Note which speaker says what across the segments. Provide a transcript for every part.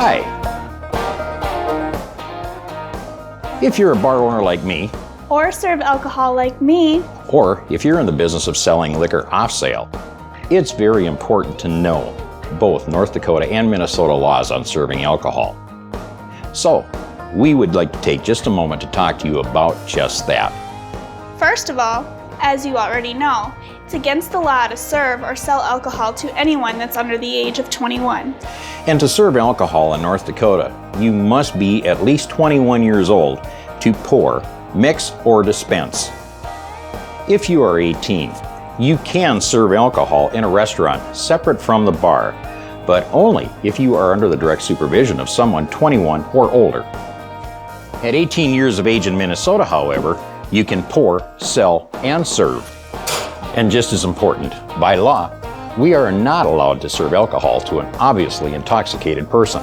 Speaker 1: Hi. If you're a bar owner like me,
Speaker 2: or serve alcohol like me,
Speaker 1: or if you're in the business of selling liquor off sale, it's very important to know both North Dakota and Minnesota laws on serving alcohol. So, we would like to take just a moment to talk to you about just that.
Speaker 2: First of all, as you already know, it's against the law to serve or sell alcohol to anyone that's under the age of 21.
Speaker 1: And to serve alcohol in North Dakota, you must be at least 21 years old to pour, mix, or dispense. If you are 18, you can serve alcohol in a restaurant separate from the bar, but only if you are under the direct supervision of someone 21 or older. At 18 years of age in Minnesota, however, you can pour, sell, and serve. And just as important, by law, we are not allowed to serve alcohol to an obviously intoxicated person.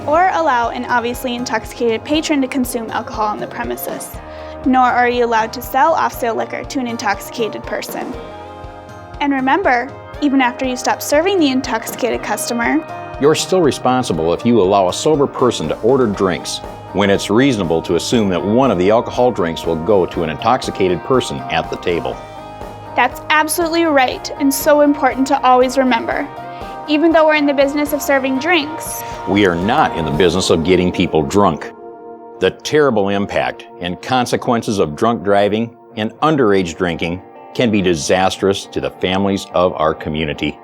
Speaker 2: Or allow an obviously intoxicated patron to consume alcohol on the premises. Nor are you allowed to sell off-sale liquor to an intoxicated person. And remember, even after you stop serving the intoxicated customer,
Speaker 1: you're still responsible if you allow a sober person to order drinks when it's reasonable to assume that one of the alcohol drinks will go to an intoxicated person at the table.
Speaker 2: That's absolutely right, and so important to always remember. Even though we're in the business of serving drinks,
Speaker 1: we are not in the business of getting people drunk. The terrible impact and consequences of drunk driving and underage drinking can be disastrous to the families of our community.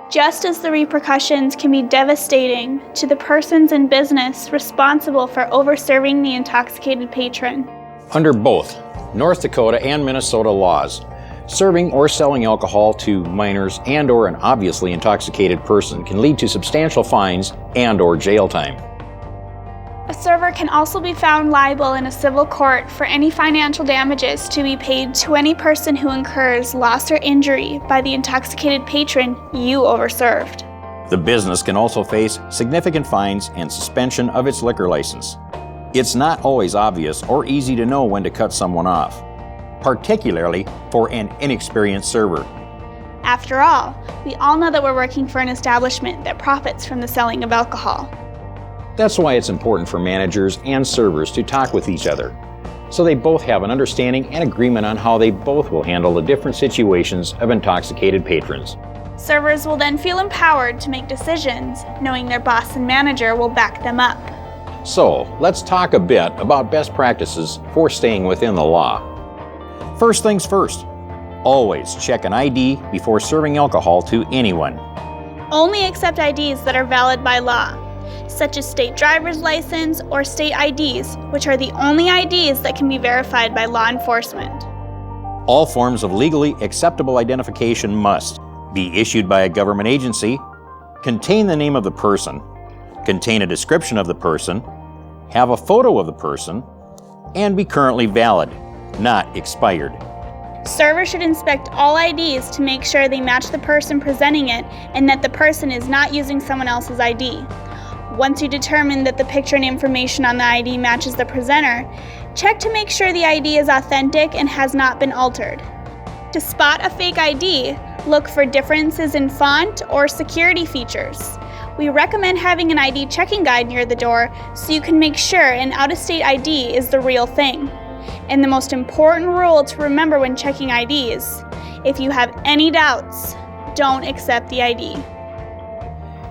Speaker 2: Just as the repercussions can be devastating to the persons in business responsible for overserving the intoxicated patron.
Speaker 1: Under both North Dakota and Minnesota laws, serving or selling alcohol to minors and or an obviously intoxicated person can lead to substantial fines and or jail time.
Speaker 2: A server can also be found liable in a civil court for any financial damages to be paid to any person who incurs loss or injury by the intoxicated patron you overserved.
Speaker 1: The business can also face significant fines and suspension of its liquor license. It's not always obvious or easy to know when to cut someone off, particularly for an inexperienced server.
Speaker 2: After all, we all know that we're working for an establishment that profits from the selling of alcohol.
Speaker 1: That's why it's important for managers and servers to talk with each other, so they both have an understanding and agreement on how they both will handle the different situations of intoxicated patrons.
Speaker 2: Servers will then feel empowered to make decisions, knowing their boss and manager will back them up.
Speaker 1: So, let's talk a bit about best practices for staying within the law. First things first, always check an ID before serving alcohol to anyone.
Speaker 2: Only accept IDs that are valid by law, such as state driver's license or state IDs, which are the only IDs that can be verified by law enforcement.
Speaker 1: All forms of legally acceptable identification must be issued by a government agency, contain the name of the person, contain a description of the person, have a photo of the person, and be currently valid, not expired.
Speaker 2: Servers should inspect all IDs to make sure they match the person presenting it and that the person is not using someone else's ID. Once you determine that the picture and information on the ID matches the presenter, check to make sure the ID is authentic and has not been altered. To spot a fake ID, look for differences in font or security features. We recommend having an ID checking guide near the door so you can make sure an out-of-state ID is the real thing. And the most important rule to remember when checking IDs, if you have any doubts, don't accept the ID.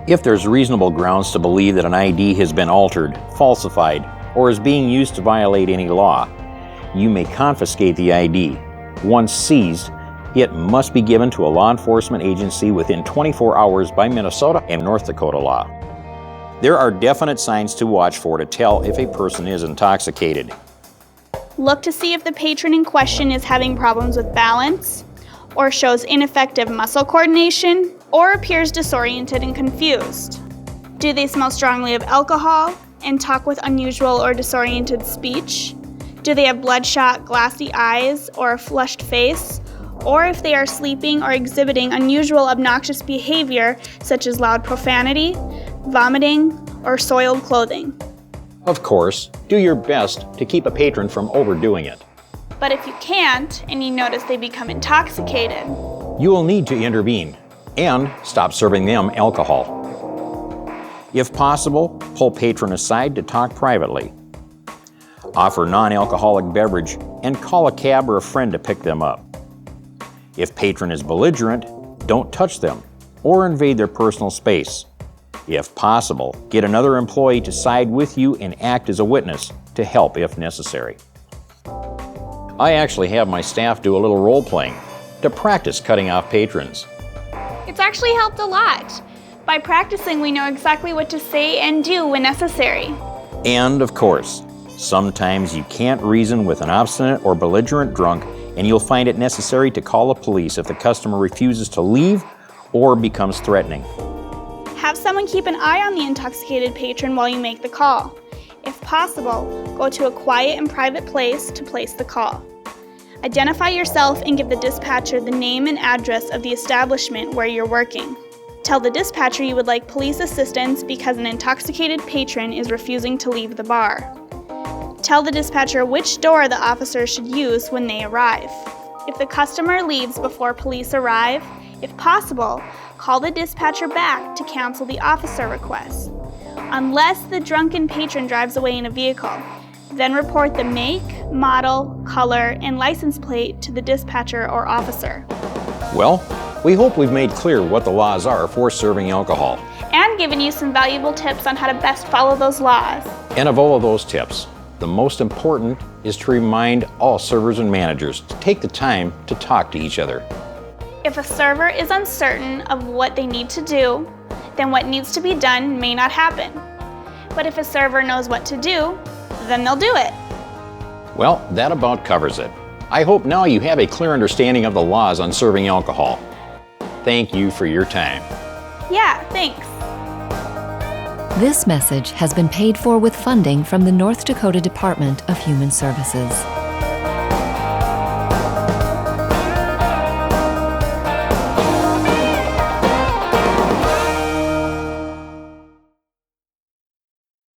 Speaker 1: If there's reasonable grounds to believe that an ID has been altered, falsified, or is being used to violate any law, you may confiscate the ID. Once seized, it must be given to a law enforcement agency within 24 hours by Minnesota and North Dakota law. There are definite signs to watch for to tell if a person is intoxicated.
Speaker 2: Look to see if the patron in question is having problems with balance, or shows ineffective muscle coordination, or appears disoriented and confused. Do they smell strongly of alcohol and talk with unusual or disoriented speech? Do they have bloodshot, glassy eyes or a flushed face? Or if they are sleeping or exhibiting unusual obnoxious behavior such as loud profanity, vomiting, or soiled clothing.
Speaker 1: Of course, do your best to keep a patron from overdoing it.
Speaker 2: But if you can't, and you notice they become intoxicated,
Speaker 1: you will need to intervene and stop serving them alcohol. If possible, pull patron aside to talk privately. Offer non-alcoholic beverage and call a cab or a friend to pick them up. If patron is belligerent, don't touch them or invade their personal space. If possible, get another employee to side with you and act as a witness to help if necessary. I actually have my staff do a little role-playing to practice cutting off patrons.
Speaker 2: It's actually helped a lot. By practicing, we know exactly what to say and do when necessary.
Speaker 1: And of course, sometimes you can't reason with an obstinate or belligerent drunk, and you'll find it necessary to call the police if the customer refuses to leave or becomes threatening.
Speaker 2: Have someone keep an eye on the intoxicated patron while you make the call. If possible, go to a quiet and private place to place the call. Identify yourself and give the dispatcher the name and address of the establishment where you're working. Tell the dispatcher you would like police assistance because an intoxicated patron is refusing to leave the bar. Tell the dispatcher which door the officer should use when they arrive. If the customer leaves before police arrive, if possible, call the dispatcher back to cancel the officer request. Unless the drunken patron drives away in a vehicle, then report the make, model, color, and license plate to the dispatcher or officer.
Speaker 1: Well, we hope we've made clear what the laws are for serving alcohol.
Speaker 2: And given you some valuable tips on how to best follow those laws.
Speaker 1: And of all of those tips, the most important is to remind all servers and managers to take the time to talk to each other.
Speaker 2: If a server is uncertain of what they need to do, then what needs to be done may not happen. But if a server knows what to do, then they'll do it.
Speaker 1: Well, that about covers it. I hope now you have a clear understanding of the laws on serving alcohol. Thank you for your time.
Speaker 2: Yeah, thanks.
Speaker 3: This message has been paid for with funding from the North Dakota Department of Human Services.